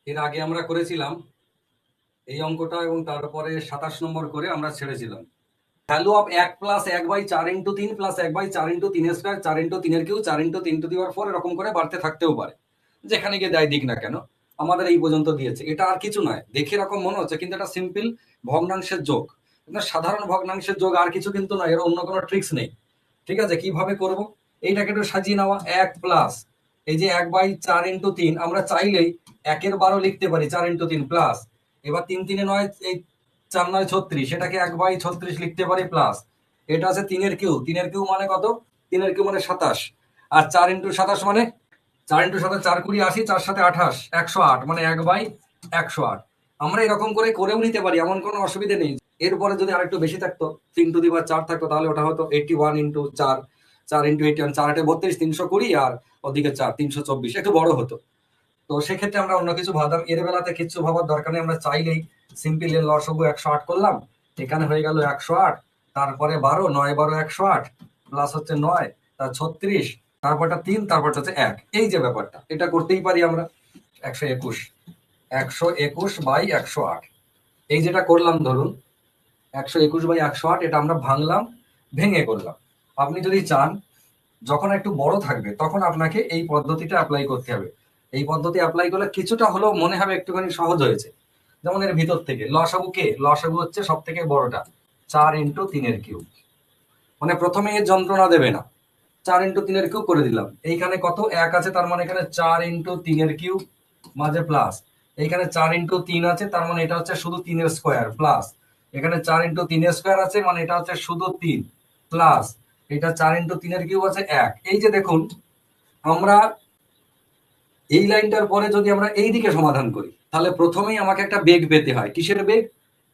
এর আগে আমরা করেছিলাম এই অঙ্কটা এবং তারপরে 27 নম্বর করে আমরা ছেড়েছিলাম। ভ্যালু অফ 1+1/4 × 3 +1/4 × 3² 4 × 3 4 × 3 এরকম করে বাড়তে থাকতেও পারে, যেখানে গিয়ে দেয় দিক না কেন। আমাদের এই পর্যন্ত দিয়েছে, এটা আর কিছু নয়, দেখে এরকম মনে হচ্ছে কিন্তু এটা সিম্পল ভগ্নাংশের যোগ, সাধারণ ভগ্নাংশের যোগ, আর কিছু কিন্তু নয়, এর অন্য কোনো ট্রিক্স নেই। ঠিক আছে, কিভাবে করব এইটাকে একটু সাজিয়ে নেওয়া। 1 প্লাস এই যে 1/4 × 3 আমরা চাইলেই 1/12 লিখতে পারি, 4 × 3 প্লাস, এবার 3 3 9, এই 4 9 36, এটাকে 1/36 লিখতে পারি প্লাস, এটা আছে 3 কিউ, 3 কিউ মানে কত, 3 কিউ মানে 27, আর 4 × 27 মানে 4 × 7 4 20 80, 4 7 28 108, মানে 1/108। আমরা এরকম করে করেও নিতে পারি, এমন কোনো অসুবিধা নেই। এরপরে যদি আরেকটু বেশি থাকতো, 3⁴ থাকতো, তাহলে ওটা হতো 81 × 4, 4 × 81, 4 8 32, 320, আর ওদিকে 4 324, একটু বড় হতো। তো সেক্ষেত্রে আমরা অন্য কিছু ভাবতাম, এর বেলাতে কিছু ভাবার দরকার নেই, আমরা চাইলেই সিম্পল এর লসাগু 108 করলাম, এখানে হয়ে গেল 108, তারপরে 12, 9 12 108, প্লাস হচ্ছে 9, তার 36, তারপরটা 3, তারপরটা হচ্ছে 1, এই যে ব্যাপারটা, এটা করতেই পারি আমরা। 121 121/108, এই যেটা করলাম, ধরুন 121/108, এটা আমরা ভাঙলাম, ভেঙে করলাম। আপনি যদি চান যখন একটু বড় থাকবে তখন আপনাকে এই পদ্ধতিটা অ্যাপ্লাই করতে হবে। এই পদ্ধতি অ্যাপ্লাই করলে কিছুটা হলেও মনে হবে একটুখানি সহজ হয়েছে। যেমন এর ভিতর থেকে লসাগু হচ্ছে সব থেকে বড়টা, 4 × 3 মানে প্রথমে এর যন্ত্রণা দেবে না, 4 × 3 করে দিলাম। এইখানে কত 1 আছে, তার মানে এখানে 4 × 3 মাঝে প্লাস, এইখানে 4 × 3 আছে, তার মানে এটা হচ্ছে শুধু 3² প্লাস, এখানে 4 × 3² আছে, মানে এটা হচ্ছে শুধু 3 প্লাস, এটা 4 × 3 আছে 1। এই যে দেখুন, আমরা এই লাইনটার পরে যদি আমরা এই দিকে সমাধান করি, তাহলে প্রথমেই আমাকে একটা বেগ পেতে হয়। কিসের বেগ?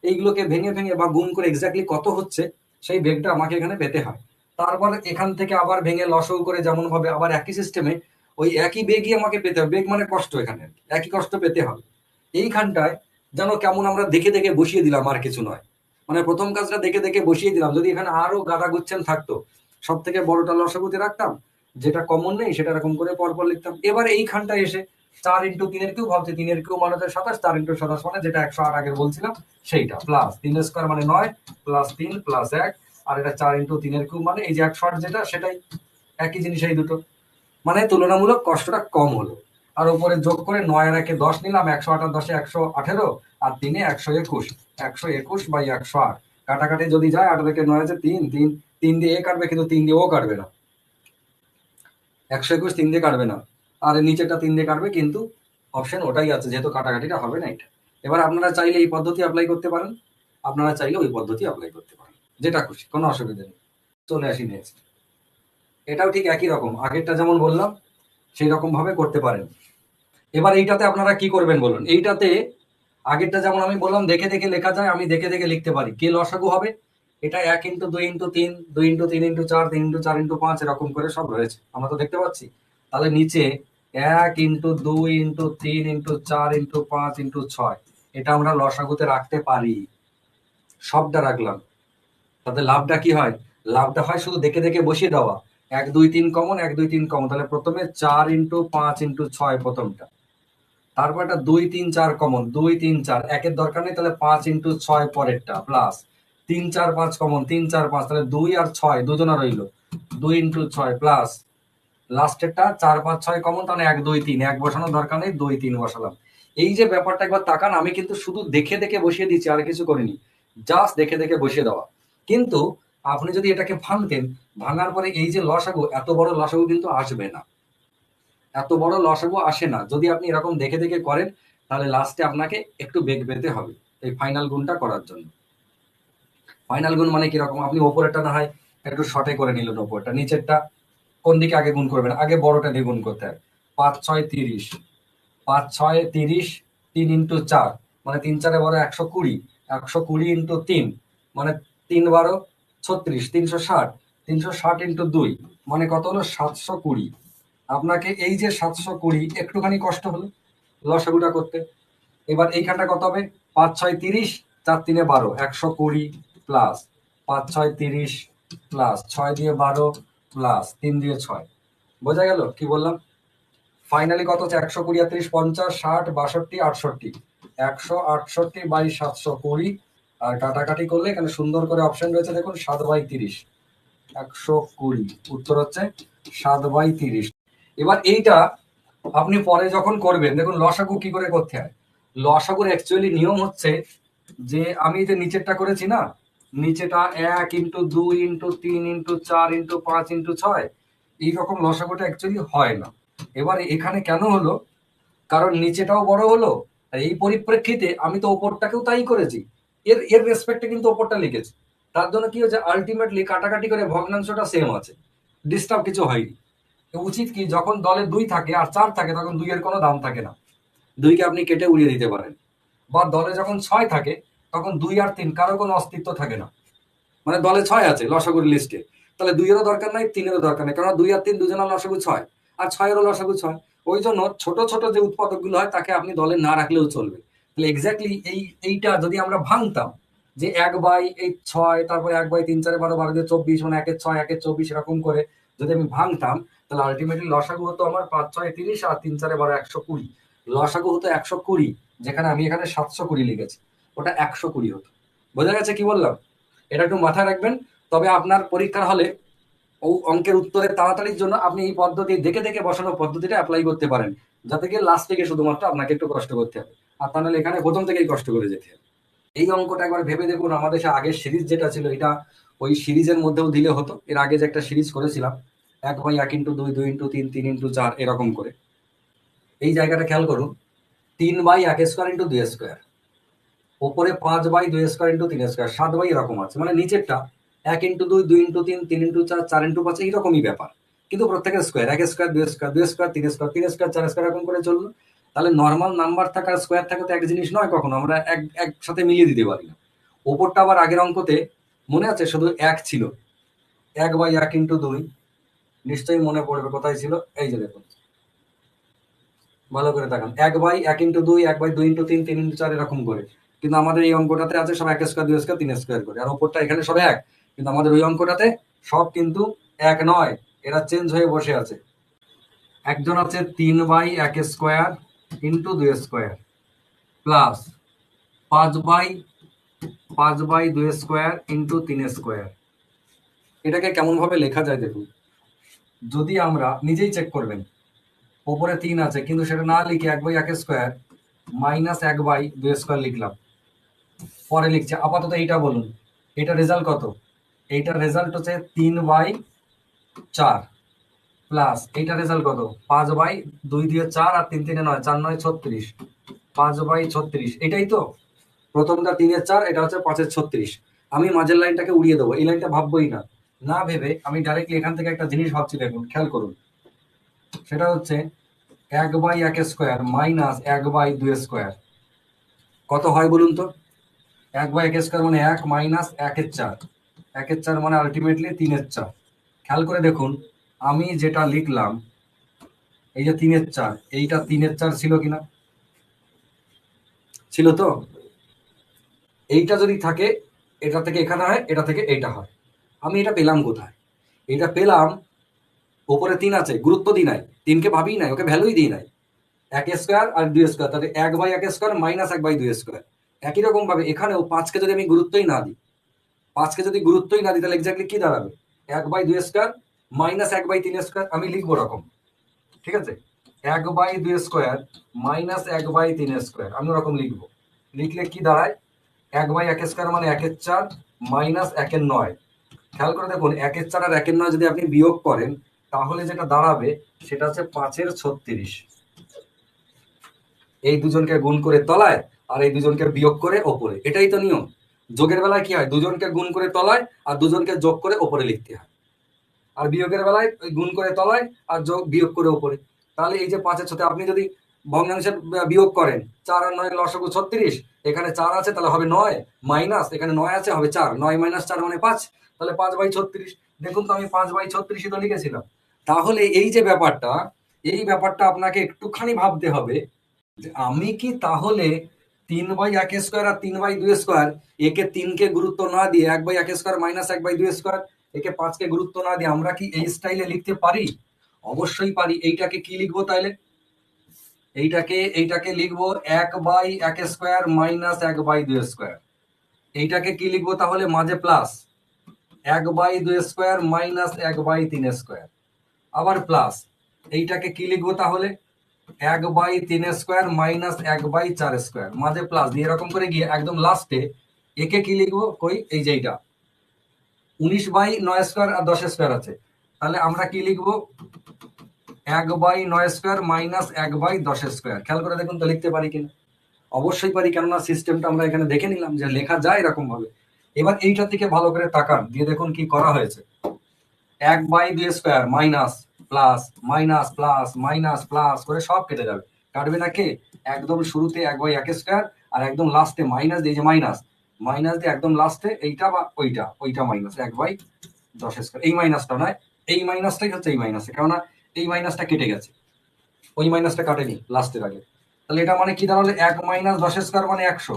এইগুলোকে ভেঙে ভেঙে বা গুণ করে এক্স্যাক্টলি কত হচ্ছে সেই বেগটা আমাকে এখানে পেতে হয়। তারপর এখান থেকে আবার ভেঙে লসও করে যেমন ভাবে আবার একই সিস্টেমে ওই একই বেগই আমাকে পেতে হবে। বেগ মানে কষ্ট, এখানে একই কষ্ট পেতে হবে। এইখানটায় যেন কেমন আমরা দেখে দেখে বসিয়ে দিলাম, আর কিছু নয়। মানে প্রথম কাজটা দেখে দেখে বসিয়ে দিলাম, যদি এখানে আরো গাদা গুচ্ছেন থাকতো, সব থেকে বড়টা লসাগুতে রাখতাম, যেটা কমন নেই সেটা এরকম করে পরপর লিখতাম। এবার এইখানটায় এসে 4 × 3 ভাবছি, 3 মানে হচ্ছে 27, 4 × 27 মানে যেটা 108 আগে বলছিলাম সেইটা, প্লাস 3² মানে 9, প্লাস 3 প্লাস 1, আর এটা 4 × 3 মানে এই যে 108 যেটা, সেটাই একই জিনিস এই দুটো, মানে তুলনামূলক কষ্টটা কম হলো। আর উপরে যোগ করে 9 আর 1 10 নিলাম, 108 আর 10 118, আর 3 121, 121/108, কাটাকাটি যদি যায় 8 থেকে 9 আছে 3 3, 3 দিয়ে এ কাটবে, কিন্তু 3 দিয়ে ও কাটবে না, 121 3 দিয়ে কাটবে না, আর নিচেরটা 3 দিয়ে কাটবে, কিন্তু অপশন ওটাই আছে, যেহেতু কাটাকাটিটা হবে না এটা। এবার আপনারা চাইলে এই পদ্ধতি অ্যাপ্লাই করতে পারেন, আপনারা চাইলে ওই পদ্ধতি অ্যাপ্লাই করতে পারেন, যেটা খুশি, কোনো অসুবিধা নেই। চলে আসি নেক্সট। এটাও ঠিক একই রকম, আগেরটা যেমন বললাম সেই রকম ভাবে করতে পারেন। এবার এইটাতে আপনারা কি করবেন বলুন। এইটাতে আগেরটা যেমন আমি বললাম দেখে দেখে লেখা যায়, আমি দেখে দেখে লিখতে পারি। কে লসাগু হবে? এটা 1 × 2 × 3, 2 × 3 × 4, 3 × 4 × 5, এরকম করে সব রয়েছে, আমরা তো দেখতে পাচ্ছি। তাহলে নিচে 1 × 2 × 3 × 4 × 5 × 6, এটা আমরা লসাগুতে রাখতে পারি, সবটা রাখলাম। তাতে লাভটা কি হয়? লাভটা হয় শুধু দেখে দেখে বসিয়ে দেওয়া। 1 2 3 কমন, 1 2 3 কমন, তাহলে প্রথমে 4 × 5 × 6 প্রথমটা, তারপর একটা 2 3 4 কমন, 2 3 4, একের দরকার নেই, তাহলে 5 × 6 পরেরটা, প্লাস 3 4 5 কমন, 3 4 5, তাহলে 2 আর 6 দুজনা রইল, 2 × 6, প্লাস লাস্টেরটা 4 5 6 কমন, তাহলে 1 2 3, 1 বসানোর দরকার নেই, 2 3 বসালাম। এই যে ব্যাপারটা একবার তাকান, আমি কিন্তু শুধু দেখে দেখে বসিয়ে দিচ্ছি, আর কিছু করিনি, জাস্ট দেখে দেখে বসিয়ে দেওয়া। কিন্তু আপনি যদি এটাকে ভাঙতেন, ভাঙার পরে এই যে লসাগু, এত বড় লসাগু কিন্তু আসবে না, এত বড় লসাগু আসে না। যদি আপনি এরকম দেখে দেখে করেন, তাহলে লাস্টে আপনাকে একটু বেগ পেতে হবে এই ফাইনাল গুণটা করার জন্য। ফাইনাল গুণ মানে কিরকম, আপনি ওপরেরটা না হয় একটু শর্টে করে নিলেন, ওপরটা, নিচেরটা কোন দিকে আগে গুণ করবেন, আগে বড়টা দিয়ে গুণ করতে হয়। 5 6 30, 5 6 30, 3 × 4 মানে 3 4 12 120, 120 × 3 মানে 3 12 36, 360, 360 × 2 মানে কত হলো 720। আপনাকে এই যে 720, একটুখানি কষ্ট হলো লসাগুটা করতে। এবার এইখানটা কত হবে? 5 6 30, 4 3 12, 120, প্লাস 5 6 30, প্লাস 6 দিয়ে 12, প্লাস 3 দিয়ে 6। বোঝা গেল কি বললাম? ফাইনালি কত হচ্ছে 120, 38, 50, 60, 62, 68, 168/720, আর কাটাকাটি করলে এখানে সুন্দর করে অপশন রয়েছে দেখুন 7/30, 120, উত্তর হচ্ছে 7/30। এবার এইটা আপনি পরে যখন করবেন দেখুন লসাগু কি করে করতে হয়। লসাগুর অ্যাকচুয়ালি নিয়ম হচ্ছে যে আমি যে নিচেরটা করেছি না, নিচেটা 1x2x3x4x5x6, এইরকম লসাগুটা অ্যাকচুয়ালি হয় না। এবার এখানে কেন হলো, কারণ নিচেটাও বড় হলো, আর এই পরিপ্রেক্ষিতে আমি তো ওপরটাকেও তাই করেছি, এর এর রেসপেক্টে কিন্তু ওপরটা লিখেছি। তার জন্য কি হচ্ছে, আলটিমেটলি কাটাকাটি করে ভগ্নাংশটা সেম আছে, ডিস্টার্ব কিছু হয়নি। উচিত কি, যখন দলে 2 থাকে আর 4 থাকে তখন 2 এর কোনো দাম থাকে না, 2কে আপনি কেটে উড়িয়ে দিতে পারেন। বা দলে যখন 6 থাকে তখন 2 আর 3 কারো কোনো অস্তিত্ব থাকে না, মানে দলে 6 আছে লসাগুর লিস্টে, তাহলে 2 এরও দরকার নাই, 3 এরও দরকার নেই, কারণ 2 আর 3 দুজনের লসাগু 6, আর 6 এরও লসাগু 6। ওই জন্য ছোট ছোট যে উৎপাদকগুলো হয় তাকে আপনি দলে না রাখলেও চলবে। তাহলে এক্স্যাক্টলি এইটা যদি আমরা ভাঙতাম যে 1/6, তারপরে 1/3, 4, 12, 12 দিয়ে 24, মানে 1-6, 1-24 এরকম করে যদি আমি ভাঙতাম, তাহলে আলটিমেটলি লসাগু হতো আমার 5-6 30 আর 3-4 12 120, লসাগু হতো 120, যেখানে আমি এখানে 720 লিখেছি, ওটা 120 হতো। বোঝা গেছে কি বললাম? এটা একটু মাথায় রাখবেন। তবে আপনার পরীক্ষার হলে ও অঙ্কের উত্তরের তাড়াতাড়ির জন্য আপনি এই পদ্ধতি দেখে দেখে বসানো পদ্ধতিটা অ্যাপ্লাই করতে পারেন, যাতে গিয়ে লাস্ট থেকে শুধুমাত্র আপনাকে একটু কষ্ট করতে হবে, আর তা নাহলে এখানে প্রথম থেকেই কষ্ট করে যেতে হবে। এই অঙ্কটা একবার ভেবে দেখুন, আমাদের সে আগের সিরিজ যেটা ছিল এটা ওই সিরিজের মধ্যেও দিলে হতো। এর আগে যে একটা সিরিজ করেছিলাম 1/1x2, 2x3, 3x4 এরকম করে, এই জায়গাটা খেয়াল করুন, 3/1² x2, ওপরে 5/2² x3, 7 এরকম আছে, মানে নিচেরটা 1x2, 2x3, 3x4, 4x5 এইরকমই ব্যাপার, কিন্তু প্রত্যেকের স্কোয়ার, 1² 2² 2² 3² 3² 4² এরকম করে চললো। তাহলে নর্মাল নাম্বার থাকা আর স্কোয়ার থাকা তো এক জিনিস নয়, কখনো আমরা একসাথে মিলিয়ে দিতে পারি না। ওপরটা আবার আগের অঙ্কতে মনে আছে শুধু 1 ছিল, 1/1x2, নিশ্চয়ই মনে পড়বে কোথায় ছিল, এই যে দেখুন ভালো করে তাকান, 1/1x2, 1/2x3, 3x4 এরকম করে, কিন্তু আমাদের এই অঙ্কটাতে আছে সব 1² 2² 3² করে, আর ওপরটা এখানে সব 1, কিন্তু আমাদের ওই অঙ্কটাতে সব কিন্তু 1 নয়, এরা চেঞ্জ হয়ে বসে আছে। একজন আছে 3/1² প্লাস 5/2² এটাকে কেমন ভাবে লেখা যায় দেখুন। যদি আমরা নিজেই চেক করবেন, ওপরে 3 আছে কিন্তু সেটা না লিখে 1/1² মাইনাস 1/2² লিখলাম, পরে লিখছে আপাতত এইটা বলুন, এটা রেজাল্ট কত, এইটার রেজাল্ট হচ্ছে 3/4 প্লাস এইটার রেজাল্ট কত 5/2 দিয়ে 4 আর 3 3 9, 4 9 36, 5/36, এটাই তো প্রথমটা 3-এর 4, এটা হচ্ছে 5-এর 36। আমি মাঝের লাইনটাকে উড়িয়ে দেবো, এই লাইনটা ভাববোই না, না ভেবে আমি ডাইরেক্টলি এখান থেকে একটা জিনিস ভাবছি, দেখুন খেয়াল করুন, সেটা হচ্ছে 1/1² মাইনাস 1/2² কত হয় বলুন তো। 1/1² মানে 1 মাইনাস 1/4, 1/4 মানে আলটিমেটলি 3/4। খেয়াল করে দেখুন, আমি যেটা লিখলাম এই যে 3/4, এইটা 3/4 ছিল কিনা, ছিল তো। এইটা যদি থাকে, এটা থেকে এখানে হয়, এটা থেকে এইটা হয়, আমি এটা পেলাম কোথায়, এটা পেলাম ওপরে 3 আছে, গুরুত্ব দিই নাই, 3কে ভাবি নাই, ওকে ভ্যালুই দিই নাই, 1² আর 2², তাহলে 1/1² মাইনাস 1/2²। একই রকম ভাবে এখানেও 5কে যদি আমি গুরুত্বই না দিই, 5কে যদি গুরুত্বই না দিই, তাহলে এক্স্যাক্টলি কি দাঁড়াবে, 1/2² মাইনাস 1/3², আমি লিখবো রকম, ঠিক আছে, 1/2² মাইনাস 1/3², আমি ওরকম লিখবো। লিখলে কি দাঁড়ায়, 1/1² মানে 1/4 মাইনাস 1/9। খেয়াল করে দেখুন, 1/4 আর 1/9 যদি আপনি বিয়োগ করেন, তাহলে যেটা দাঁড়াবে সেটা হচ্ছে 5-এর 36। এই দুজনকে গুণ করে তলায় আর এই দুজনকে বিয়োগ করে ওপরে, এটাই তো নিয়ম। যোগের বেলায় কি হয়, দুজনকে গুণ করে তলায় আর দুজনকে যোগ করে ওপরে লিখতে হয়, আর বিয়োগের বেলায় ওই গুণ করে তলায় আর যোগ বিয়োগ করে ওপরে। তাহলে এই যে 5-এর সাথে আপনি যদি ভগ্নাংশের বিয়োগ করেন, 4 আর 9 লসাগু 36, এখানে 4 আছে তাহলে হবে 9, মাইনাস এখানে 9 আছে হবে 4, 9 মাইনাস 4 মানে 5, তাহলে 5/36। দেখুন তো আমি 5/36 তো লিখেছিলাম। তাহলে এই যে ব্যাপারটা, এই ব্যাপারটা আপনাকে একটুখানি ভাবতে হবে যে আমি কি তাহলে 3/1² আর 3/2², একে 3কে গুরুত্ব না দিয়ে 1/1² মাইনাস 1/2², একে 5কে গুরুত্ব না দিয়ে আমরা কি এই স্টাইলে লিখতে পারি? অবশ্যই পারি। এইটাকে কি লিখবো তাইলে, এইটাকে লিখবো 1/1² মাইনাস 1/2²। এইটাকে কি লিখবো তাহলে? মাঝে প্লাস 1/2² মাইনাস 1/3²। আবার প্লাস এইটাকে কি লিখবো তাহলে? 1/3² মাইনাস 1/4²। মাঝে প্লাস দিয়ে এরকম করে গিয়ে একদম লাস্টে একে কি লিখবো? কই, এই যে এইটা 19/9² আর 10² আছে, তাহলে আমরা কি লিখবো? 1/9² মাইনাস 1/10²। খেয়াল করে দেখুন তো লিখতে পারি কিনা। অবশ্যই পারি, কেননা সিস্টেমটা আমরা এখানে দেখে নিলাম যে লেখা যায় এরকম ভাবে। এবার এইটা থেকে ভালো করে তাকান, দিয়ে দেখুন কি করা হয়েছে। 1/2² minus plus minus plus minus plus করে সব কেটে যাবে। কাটবে না কে? একদম শুরুতে 1/1² আর একদম লাস্টে মাইনাস দিয়ে, যে মাইনাস মাইনাস দিয়ে একদম লাস্টে এইটা বা ওইটা মাইনাস 1/10²। এই মাইনাসটা নয়, এই মাইনাসটাই হচ্ছে এই মাইনাসে, কেননা এই মাইনাসটা কেটে গেছে, ওই মাইনাসটা কাটেনি লাস্টের আগে। তাহলে এটা মানে কি দাঁড়ালো? 1 - 10² মানে 100,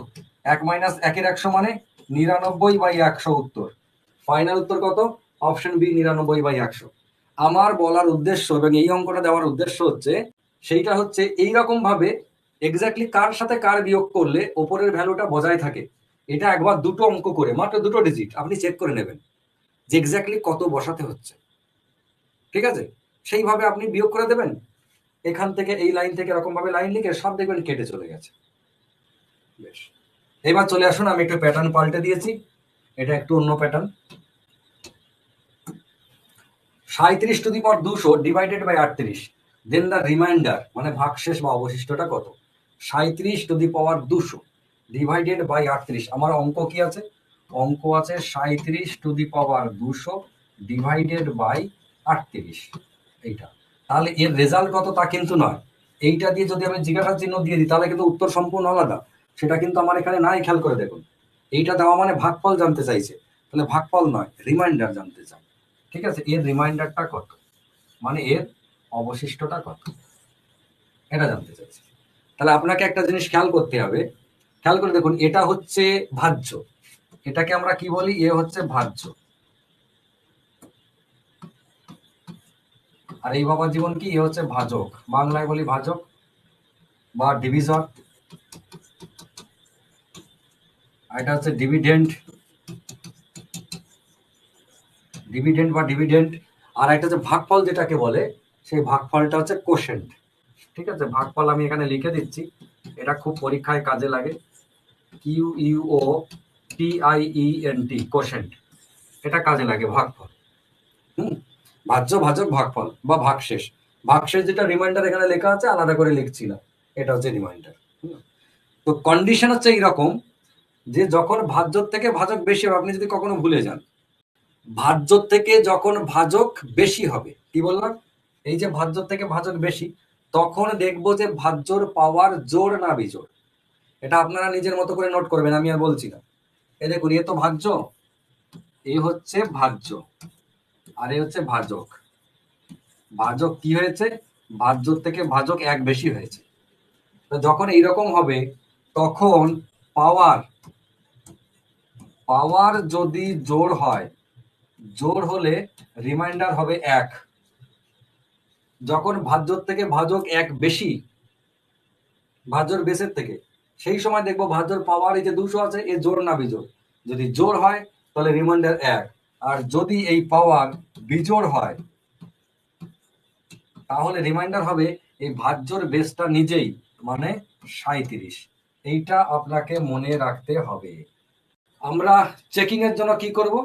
1 - 1 মানে 99/100 উত্তর। ফাইনাল উত্তর কত? Option B, 99/100। আমার বলার উদ্দেশ্য এবং এই অঙ্কটা দেওয়ার উদ্দেশ্য হচ্ছে, সেইটা হচ্ছে এইরকম ভাবে এক্স্যাক্টলি কার সাথে কার বিয়োগ করলে ওপরের ভ্যালুটা বজায় থাকে। এটা একবার দুটো অঙ্ক করে, মাত্র দুটো ডিজিট আপনি চেক করে নেবেন যে এক্স্যাক্টলি কত বসাতে হচ্ছে। ঠিক আছে, সেইভাবে আপনি বিয়োগ করে দেবেন। এখান থেকে এই লাইন থেকে এরকম ভাবে লাইন লিখে সব দেখবেন কেটে চলে গেছে। বেশ, এবার চলে আসুন, আমি একটু প্যাটার্ন পাল্টে দিয়েছি, এটা একটু অন্য pattern. 37⁻200 divided by 38, then the remainder মানে ভাগশেষ বা অবশিষ্টটা কত? 37⁻200 ডিভাইডেড বাই 38। আমার অঙ্ক কি আছে? অঙ্ক আছে 37⁻200 ডিভাইডেড বাই 38, এইটা। তাহলে এর রেজাল্ট কত তা কিন্তু নয়, এইটা দিয়ে যদি আমি জিজ্ঞাসা চিহ্ন দিয়ে দিই তাহলে কিন্তু উত্তর সম্পূর্ণ আলাদা। সেটা কিন্তু আমার এখানে নাই, খেয়াল করে দেখুন। এইটা দেওয়া মানে ভাগফল জানতে চাইছে, তাহলে ভাগফল নয়, রিমাইন্ডার জানতে চাই। ঠিক আছে, এর রিমাইন্ডারটা কত, মানে এর অবশিষ্টটা কত, এটা জানতে চাইছি। তাহলে আপনাকে একটা জিনিস খেয়াল করতে হবে, খেয়াল করে দেখুন, এটা হচ্ছে ভাজ্য, এটাকে আমরা কি বলি? এ হচ্ছে ভাজ্য, আর এই বাবার জীবন কি? এ হচ্ছে ভাজক, বাংলায় বলি ভাজক বা ডিভিজর। এটা হচ্ছে ডিভিডেন্ড, ডিভিডেন্ড বা ডিভিডেন্ড। আর একটা হচ্ছে ভাগফল যেটাকে বলে, সেই ভাগফলটা হচ্ছে কোশেন্ট। ঠিক আছে, ভাগফল আমি এখানে লিখে দিচ্ছি, এটা খুব পরীক্ষায় কাজে লাগে। QUOTIENT, কোশেন্ট, এটা কাজে লাগে ভাগফল। ভাজ্য, ভাজক, ভাগফল বা ভাগশেষ। ভাগশেষ যেটা রিমাইন্ডার এখানে লেখা আছে, আলাদা করে লিখছি না, এটা হচ্ছে রিমাইন্ডার। তো কন্ডিশন হচ্ছে এইরকম যে যখন ভাজ্যর থেকে ভাজক বেশি হবে, আপনি যদি কখনো ভুলে যান, ভাজ্যর থেকে যখন ভাজক বেশি হবে, কি বললাম? এই যে ভাজ্যর থেকে ভাজক বেশি, তখন দেখবো যে ভাজ্যর পাওয়ার জোড় না বিজোড়। এটা আপনারা নিজের মতো করে নোট করবেন, আমি আর বলছি না। এ দেখুন, এ তো ভাজ্য, এ হচ্ছে ভাজ্য, আর এ হচ্ছে ভাজক। ভাজক কি হয়েছে? ভাজ্যর থেকে ভাজক এক বেশি হয়েছে। তো যখন এইরকম হবে, তখন পাওয়ার, পাওয়ার যদি জোড় হয়, জোড় হলে রিমাইন্ডার হবে 1। যখন ভাজ্যর থেকে ভাজক এক বেশি, ভাজ্যর বেসের থেকে, সেই সময় দেখবো ভাজ্যর পাওয়ার, এই যে 200 আছে, এ জোড় না বিজোড়। যদি জোড় হয় তাহলে রিমাইন্ডার 1, আর যদি এই পাওয়ার বিজোড় হয় তাহলে রিমাইন্ডার হবে এই ভাজ্যর বেসটা নিজেই, মানে 37। এইটা আপনাকে মনে রাখতে হবে। আমরা চেকিং এর জন্য কি করব?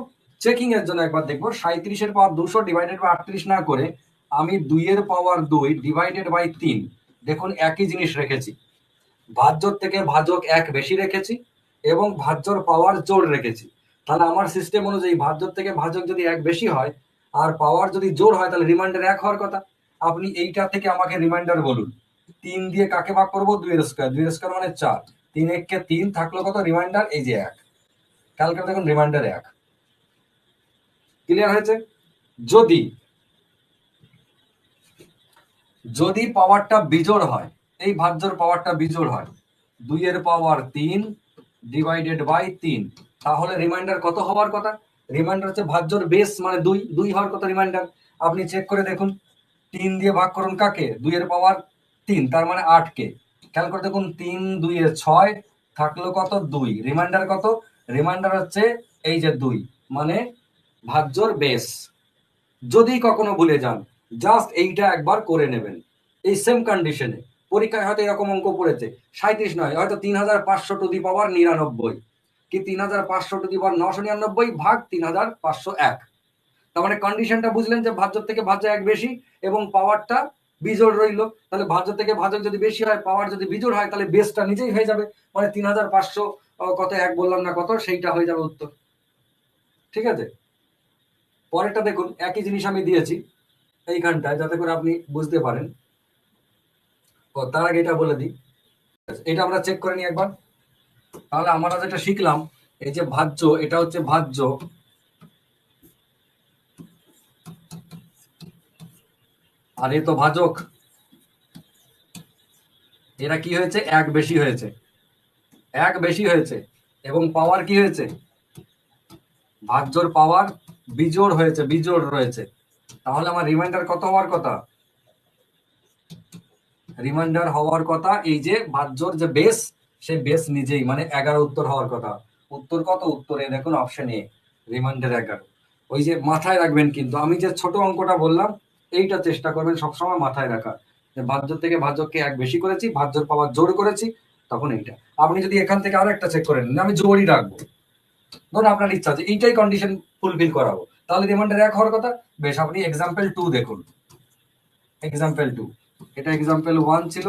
চেকিং এর জন্য একবার দেখবো 37-এর পাওয়ার 200 ডিভাইডেড বাই 38 না করে আমি 2-এর পাওয়ার 2 ডিভাইডেড বাই 3, দেখুন একই জিনিস রেখেছি, ভাজ্যর থেকে ভাজক এক বেশি রেখেছি এবং ভাজ্যর পাওয়ার জোড় রেখেছি। তাহলে আমার সিস্টেম অনুযায়ী ভাজ্যর থেকে ভাজক যদি এক বেশি হয় আর পাওয়ার যদি জোড় হয়, তাহলে রিমাইন্ডার 1 হওয়ার কথা। আপনি এইটা থেকে আমাকে রিমাইন্ডার বলুন। 3 দিয়ে কাকে ভাগ করবো? 2-এর স্কয়ার, 2-এর স্কয়ার মানে 4, 3 1 3 থাকলো কত? রিমাইন্ডার এই যে 1। খেয়াল করে দেখুন, রিমাইন্ডার 1। ক্লিয়ার হয়েছে? যদি যদি পাওয়ারটা বিজোড় হয়, এই ভাজ্যর পাওয়ারটা বিজোড় হয়, 2-এর পাওয়ার 3 ডিভাইডেড বাই 3, তাহলে রিমাইন্ডার কত হওয়ার কথা? রিমাইন্ডার হচ্ছে ভাজ্যর বেস মানে 2 হওয়ার কথা রিমাইন্ডার। আপনি চেক করে দেখুন, 3 দিয়ে ভাগ করুন কাকে? 2-এর পাওয়ার 3, তার মানে 8 কে। খেয়াল করে দেখুন 3 2 এ 6 থাকলো কত 2, রিমাইন্ডার কত, রিমাইন্ডার হচ্ছে এই যে 2, মানে ভাজ্যর বেস। যদি কখনো ভুলে যান জাস্ট এইটা একবার করে নেবেন। এই সেম কন্ডিশনে পরীক্ষায় হয়তো এরকম অঙ্ক পড়েছে 37 নয়, হয়তো 3500 টু দি পাওয়ার 99 কি 3500 টু দি পাওয়ার 999 ভাগ 3501। তার মানে কন্ডিশনটা বুঝলেন যে ভাজ্য থেকে ভাজ্য এক বেশি এবং পাওয়ারটা বিজোড় রইলো। তাহলে ভাজ্য থেকে ভাজক যদি বেশি হয়, পাওয়ার যদি বিজোড় হয়, তাহলে বেসটা নিজেই হয়ে যাবে, মানে 3500 কত এক বললাম না কত, সেইটা হয়ে যাবে উত্তর। ঠিক আছে, পরেরটা দেখুন, একই জিনিস আমি দিয়েছি এইখানটায় যাতে করে আপনি বুঝতে পারেন। তার আগে এটা বলে দিই, এটা আমরা চেক করে নিই একবার। তাহলে আমরা যেটা শিখলাম, এই যে ভাজ্য, এটা হচ্ছে ভাজ্য, আর এ তো ভাজক। এরা কি হয়েছে, এক বেশি হয়েছে, এক বেশি হয়েছে, এবং পাওয়ার কি হয়েছে, ভাজ্যর পাওয়ার বিজোড় হয়েছে, বিজোড় রয়েছে। তাহলে আমার রিমাইন্ডার কত হওয়ার কথা, রিমাইন্ডার হওয়ার কথা এই যে ভাজ্যর যে বেস, সেই বেস নিজেই, মানে 11 উত্তর হওয়ার কথা। উত্তর কত, উত্তরে দেখুন অপশন এ, রিমাইন্ডার 11। ওই যে মাথায় রাখবেন, কিন্তু আমি যে ছোট অঙ্কটা বললাম এইটা চেষ্টা করবেন সবসময় মাথায় রাখা, যে ভাজ্য থেকে ভাজককে এক বেশি করেছি, ভাজ্যর পাওয়ার জোর করেছি, তখন এইটা। আপনি যদি এখান থেকে আরো একটা চেক করেন, আমি জোরই রাখবো, ধরুন আপনার ইচ্ছা যে এইটাই কন্ডিশন ফুলফিল করাবো, তাহলে রিমাইন্ডার 1 হওয়ার কথা। বেশ, আপনি এক্সাম্পল 2 দেখুন, এক্সাম্পল 2, এটা এক্সাম্পল 1 ছিল,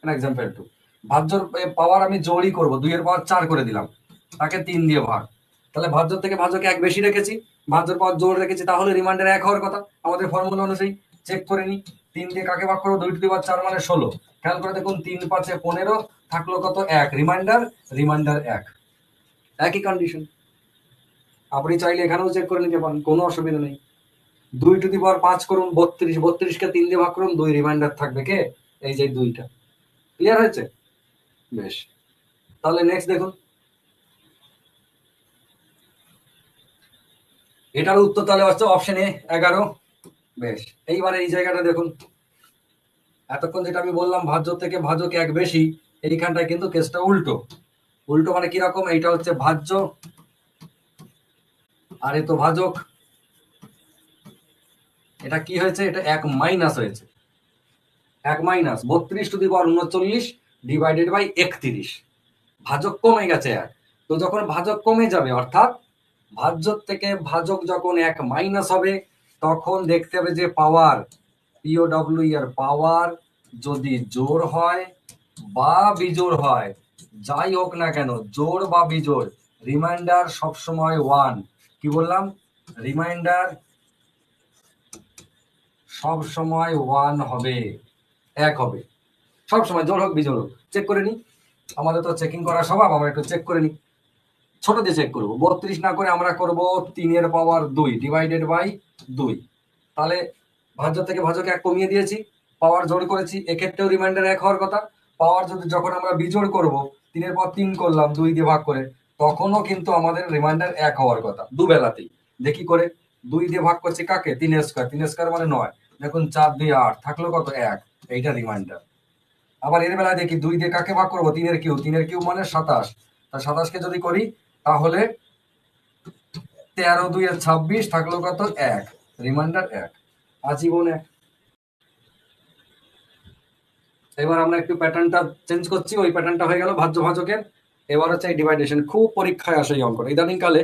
এটা এক্সাম্পল 2। ভাজ্যর পাওয়ার আমি জোড়ই করব, 2 এর পাওয়ার 4 করে দিলাম, তাকে 3 দিয়ে ভাগ। তাহলে ভাজ্য থেকে ভাজকে এক বেশি রেখেছি, ভাজ্যর পাওয়ার জোড় রেখেছি, তাহলে রিমাইন্ডার 1 হওয়ার কথা। আমাদের ফর্মুলা অনুযায়ী চেক করে নি, 3 দিয়ে কাকে ভাগ করবো, 2 টু দি পাওয়ার 4 মানে 16। খেয়াল করে দেখুন 3 5 15 থাকলো কত 1, রিমাইন্ডার, রিমাইন্ডার 1। একই কন্ডিশন, আপনি চাইলে এখানেও চেক করে নিতে পারেন, কোনো অসুবিধা নেই। 2 টু দি পাওয়ার 5 করুন 32, 32কে 3 দিয়ে ভাগ করুন, 2 রিমাইন্ডার থাকবে কে, এই যে 2টা। ক্লিয়ার হয়েছে? বেশ, তাহলে নেক্সট দেখুন, এটার উত্তর তাহলে হচ্ছে অপশন এ 11। বেশ, এইবারে এই জায়গাটা দেখুন, এতক্ষণ যেটা আমি বললাম ভাজ্য থেকে ভাজক এক বেশি, এইখানটায় কিন্তু কেসটা উল্টো। উল্টো মানে কিরকম, এইটা হচ্ছে ভাজ্য আর এ তো ভাজক, এটা কি হয়েছে, এটা 1 মাইনাস হয়েছে, 1 minus 32 to the power 39 divided by 31। ভাজক কমে গেছে 1, তো যখন ভাজক কমে যাবে, অর্থাৎ ভাজ্য থেকে ভাজক যখন 1 মাইনাস হবে, তখন দেখতে হবে যে পাওয়ার, পিওডব্লিউ এর পাওয়ার যদি জোড় হয় বা বিজোড় হয়, যাই হোক না কেন, জোড় বা বিজোড়, রিমাইন্ডার সবসময় 1। কি বললাম, রিমাইন্ডার সব সময় 1 হবে, 1 হবে সব সময়, জোড় হোক বিজোড় হোক। চেক করে নি, আমাদের তো চেকিং করার স্বভাব, আমরা একটু চেক করে নি। ছোট দিয়ে চেক করবো, 32 না করে আমরা করব 3 এর পাওয়ার 2 ডিভাইডেড বাই 2। তাহলে ভাজ্য থেকে ভাজকে 1 কমিয়ে দিয়েছি, পাওয়ার জোড় করেছি, এক্ষেত্রেও রিমাইন্ডার 1 হওয়ার কথা। পাওয়ার যদি যখন আমরা বিজোড় করব, 3 এর পাওয়ার 3 করলাম 2 দিয়ে ভাগ করে, তখনও কিন্তু আমাদের রিমাইন্ডার 1 হওয়ার কথা, দুবেলাতেই। দেখি করে, 2 দিয়ে ভাগ করছি কাকে, 3 স্কয়ার, 3 স্কয়ার মানে 9, দেখুন 4 2 8 থাকলো কত 1, এইটা রিমাইন্ডার। আবার এর বেলায় দেখি 2 দিয়ে কাকে ভাগ করবো, 3 এর কিউব, 3 এর কিউব মানে 27, তা 27কে যদি করি তাহলে 13 2 26 থাকলো কত 1, রিমাইন্ডার 1, আজীবন 1। এবার আমরা একটু প্যাটার্নটা চেঞ্জ করছি, ওই প্যাটার্নটা হয়ে গেল ভাজ্য ভাজকের। এবার হচ্ছে ডিভাইডেশন, খুব পরীক্ষায় আসে এই অঙ্কটা, ইদানিং কালে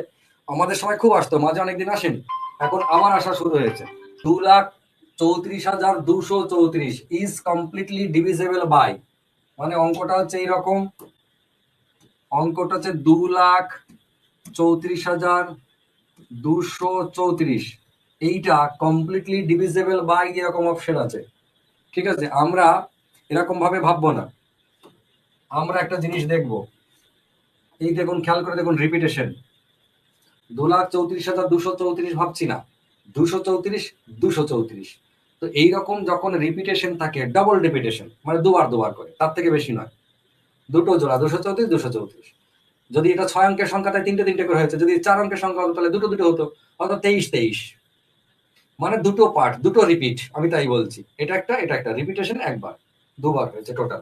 আমাদের সময় খুব আসতো, মাঝে অনেকদিন আসেনি, এখন আবার আসা শুরু হয়েছে। 2,34,234 ইজ কমপ্লিটলি ডিভিজেবল বাই, মানে অঙ্কটা হচ্ছে এইরকম, অঙ্কটা হচ্ছে 2,34,234, এইটা কমপ্লিটলি ডিভিজেবল বাই এরকম অপশন আছে। ঠিক আছে, আমরা এরকম ভাবে ভাববো না, আমরা একটা জিনিস দেখব, এই দেখুন খেয়াল করে দেখুন রিপিটেশন, 2,34,234 ভাবছি না, 234 234। তো এইরকম যখন রিপিটেশন থাকে, ডাবল রিপিটেশন মানে দুবার দুবার করে, তার থেকে বেশি নয়, দুটো জোড়া 234 234। যদি এটা 6 অঙ্কের সংখ্যা তাই 3টে 3টে করে হয়েছে, যদি 4 অঙ্কের সংখ্যা হতো তাহলে দুটো দুটো হতো, হয়তো 23 23, মানে দুটো পার্ট, দুটো রিপিট। আমি তাই বলছি, এটা একটা, এটা একটা রিপিটেশন একবার। দুবার হয়েছে টোটাল।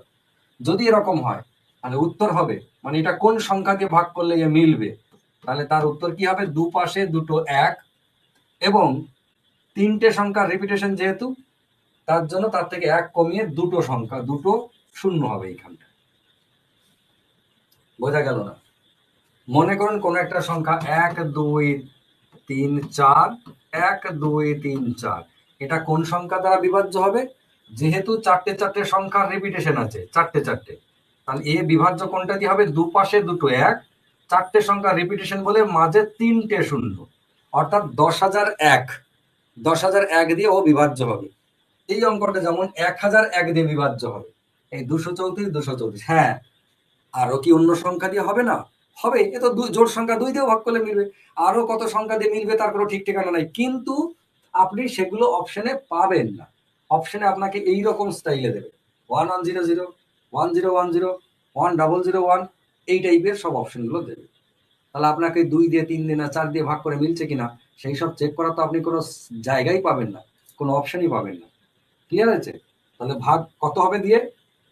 যদি এরকম হয় তাহলে উত্তর হবে, মানে এটা কোন সংখ্যা দিয়ে ভাগ করলে এ মিলবে, তাহলে তার উত্তর কি হবে, দুপাশে দুটো এক, এবং তিনটে সংখ্যার রিপিটেশন যেহেতু, তার জন্য তার থেকে এক কমিয়ে দুটো সংখ্যা, দুটো শূন্য হবে এইখানটা। বোঝা গেল না? মনে করুন কোন একটা সংখ্যা 1 2 3 4, 1 2 3 4, এটা কোন সংখ্যা দ্বারা বিভাজ্য হবে, যেহেতু চারটে চারটে সংখ্যার রিপিটেশন আছে, চারটে চারটে, তাহলে এ বিভাজ্য কোনটা দিয়ে হবে, দুপাশে দুটো এক, চারটে সংখ্যা রিপিটেশন বলে মাঝে তিনটে শূন্য, অর্থাৎ 10,001, 10,001 দিয়ে ও বিভাজ্য হবে। এই অঙ্কটা যেমন 1001 দিয়ে বিভাজ্য হবে, এই 234 234, হ্যাঁ, আরো কি অন্য সংখ্যা দিয়ে হবে না? হবে, এ তো জোড় সংখ্যা 2 দিয়েও ভাগ করলে মিলবে, আরো কত সংখ্যা দিয়ে মিলবে তার কোনো ঠিক ঠিকানা নাই, কিন্তু আপনি সেগুলো অপশনে পাবেন না। অপশনে আপনাকে এইরকম স্টাইলে দেবে, 1100, 1010, 1001, এই টাইপের সব অপশনগুলো দেবে। তাহলে আপনাকে 2 দিয়ে 3 দিয়ে না 4 দিয়ে ভাগ করে মিলছে কিনা সেই সব চেক করা তো আপনি কোনো জায়গায় পাবেন না, কোনো অপশনই পাবেন না। ক্লিয়ার আছে? তাহলে ভাগ কত হবে দিয়ে,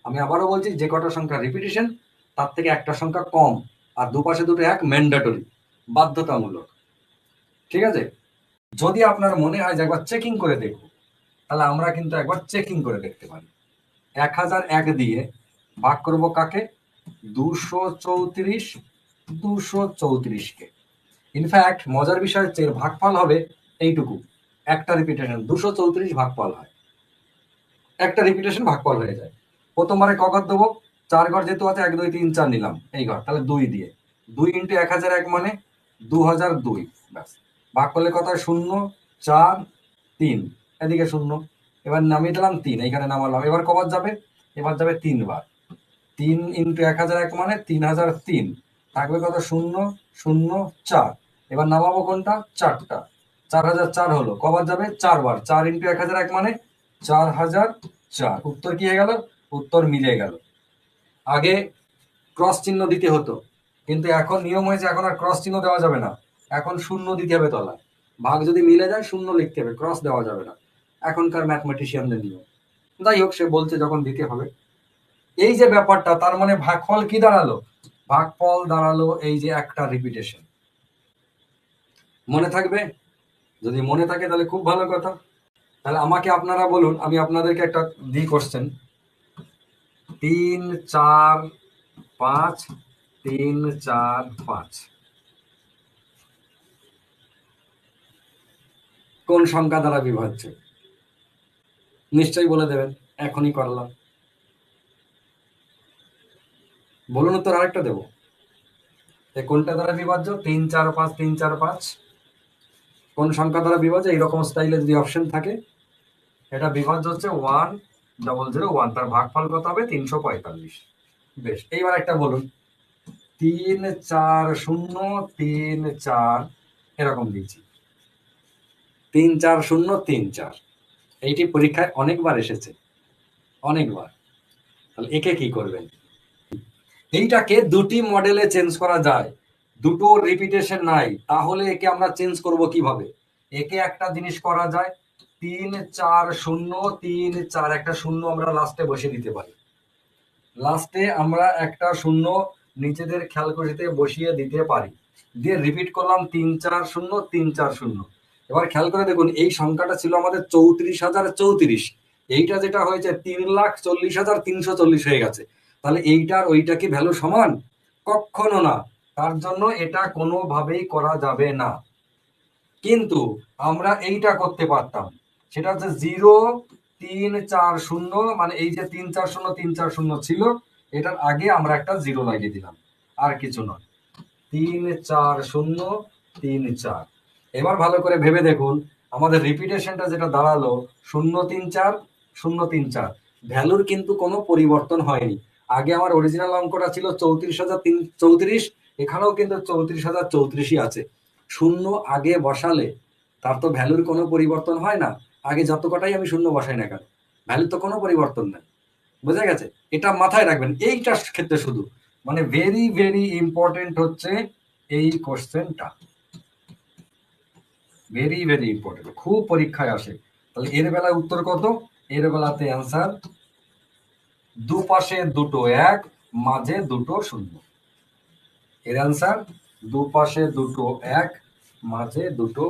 আমি আবারও বলছি, যে কটা সংখ্যা রিপিটেশন তার থেকে একটা সংখ্যা কম, আর দুপাশে দুটো এক ম্যান্ডেটরি, বাধ্যতামূলক। ঠিক আছে? যদি আপনার মনে হয় যে একবার চেকিং করে দেখবো, তাহলে আমরা কিন্তু একবার চেকিং করে দেখতে পারি। 1001 দিয়ে ভাগ করব কাকে, 234, 234 কে। ইনফ্যাক্ট মজার বিষয় হচ্ছে এর ভাগফল হবে এইটুকু, একটা রিপিটেশন 234 ভাগফল হয়, একটা রিপিটেশন ভাগফল হয়ে যায়। প্রথমবারে ক ঘর দেবো, 4 ঘর যেহেতু আছে, 1 2 3 4 নিলাম এই ঘর, তাহলে 2 দিয়ে 2 ইন্টু 1001 মানে 2002, ব্যাস। ভাগ করলে কত হয়, 0 4 3, এদিকে 0, এবার নামিয়ে দিলাম 3, এইখানে নামালাম, এবার কবার যাবে, এবার যাবে 3 বার, 3 ইন্টু 1001 মানে 3003, থাকবে কত, 0 0 4, এবার নামাবো কোনটা, 4টা, 4004 হলো, কবার যাবে, 4 বার, 4 ইন্টু 1001 মানে 4004, উত্তর কি হয়ে গেল, উত্তর মিলে গেল। আগে ক্রস চিহ্ন দিতে হতো, কিন্তু এখন নিয়ম হয়েছে এখন আর ক্রস চিহ্ন দেওয়া যাবে না, এখন শূন্য দিতে হবে তলায়, ভাগ যদি মিলে যায় শূন্য লিখতে হবে, ক্রস দেওয়া যাবে না, এখনকার ম্যাথমেটিশিয়ানদের নিয়ম। যাই হোক, সে বলছে যখন দিতে হবে। এই যে ব্যাপারটা, তার মানে ভাগফল কি দাঁড়ালো, ভাগফল দাঁড়ালো এই যে একটা রিপিটেশন। মনে থাকবে? যদি মনে থাকে তাহলে খুব ভালো কথা। তাহলে আমাকে আপনারা বলুন, আমি আপনাদেরকে একটা দিই কোশ্চেন, 3 4 5, 3 4 5 কোন সংখ্যা দ্বারা বিভাজ্য, নিশ্চয়ই বলে দেবেন, এখনই করলাম। বলুন উত্তর, আরেকটা দেবো, কোনটা দ্বারা বিভাজ্য, 3 4 5, 3 4 5 কোন সংখ্যা দ্বারা বিভাজ্য, এইরকম স্টাইলে যদি অপশন থাকে, এটা বিভাজ্য হচ্ছে 1001, তার ভাগফল কত হবে, 345। বেশ, এইবার একটা বলুন, 3 4 0 3 4, এরকম দিয়েছি, 3 4 0 3 4, এইটি পরীক্ষায় অনেকবার এসেছে, অনেকবার। তাহলে একে কি করবেন, এইটাকে দুটি মডেলে চেঞ্জ করা যায়, দুটো রিপিটেশন নাই, তাহলে একে আমরা চেঞ্জ করব কিভাবে, একে একটা জিনিস করা যায়, 3 4 0 3 4, একটা শূন্য আমরা লাস্টে বসে দিতে পারি, লাস্টে আমরা একটা শূন্য নিজেদের খেয়ালকুলেটরে বসিয়ে দিতে পারি, দিয়ে রিপিট করলাম 3 4 0 3 4 0। এবার খেয়াল করে দেখুন, এই সংখ্যাটা ছিল আমাদের 34,034, এইটা যেটা হয়েছে 3,40,340 হয়ে গেছে, তাহলে এইটার ওইটা কি ভ্যালু সমান, কখনো না, তার জন্য এটা কোনোভাবেই করা যাবে না। কিন্তু আমরা এইটা করতে পারতাম, সেটা হচ্ছে 0 3 4 0, মানে এই যে 3 4 0 3 4 0 ছিল, এটার আগে আমরা একটা 0 লাগিয়ে দিলাম, আর কিছু নয়, 3 4 0 3 4। এবার ভালো করে ভেবে দেখুন, আমাদের রিপিটেশনটা যেটা দাঁড়ালো 0 3 4 0 3 4, ভ্যালুর কিন্তু কোনো পরিবর্তন হয়নি। আগে আমার অরিজিনাল অঙ্কটা ছিল 34,034, এখানেও কিন্তু 34,034ই আছে। শূন্য আগে বসালে তার তো ভ্যালুর কোনো পরিবর্তন হয় না, আগে যত কটাই আমি শূন্য বসাই না কেন, ভ্যালুর তো কোনো পরিবর্তন নেই। বোঝা গেছে? এটা মাথায় রাখবেন এইটার ক্ষেত্রে শুধু, মানে ভেরি ভেরি ইম্পর্টেন্ট হচ্ছে এই কোশ্চেনটা, ভেরি ভেরি ইম্পর্টেন্ট, খুব পরীক্ষায় আসে। তাহলে এর বেলায় উত্তর কত, এর বেলাতে অ্যান্সার দুপাশে দুটো এক, মাঝে দুটো শূন্য। এর অ্যান্সার দুপাশে দুটো এক, মাঝে দুটো